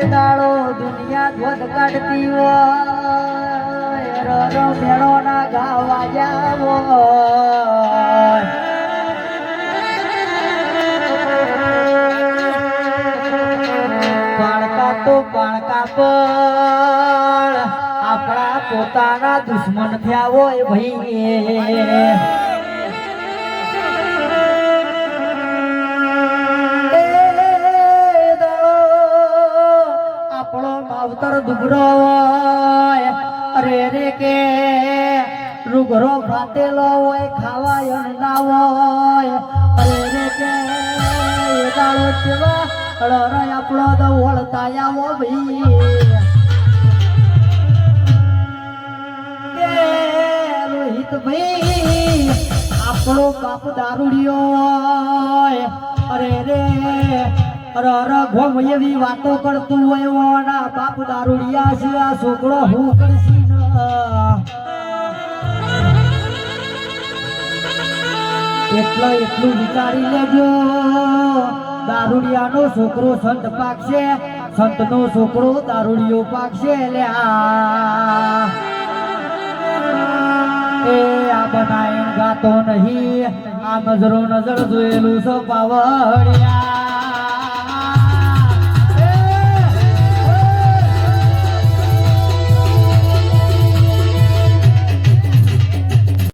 દાડો દુનિયા ધોધ કાઢતી હોય રરો મેળો ના ગાવા જાવો પાણકા તો પાણકા પણ આપણા પોતાના દુશ્મન થયા હોય ભાઈ માવતર દુબરો હોય અરે રે કે રૂગરો ફાટેલો હોય ખાવા ના હોય અરે રે કે દાડો કેવા અરે આપણો તો ઓળતા આવો ભાઈ રોહિત ભાઈ આપણો બાપ દારૂડિયો હોય અરે રે અરે ઘોમ એવી વાતો કરતું હોય ઓના બાપ દારૂડિયા છે આ છોકરો હું કરશી ન એટલું વિચારી લેજો દારૂડિયાનો છોકરો સંત પાકશે સંતનો છોકરો દારૂડિયો પાકશે લ્યા એ આ બનાય ગાતો નહીં આ નજરો નજર જોયેલું છે પાવડિયા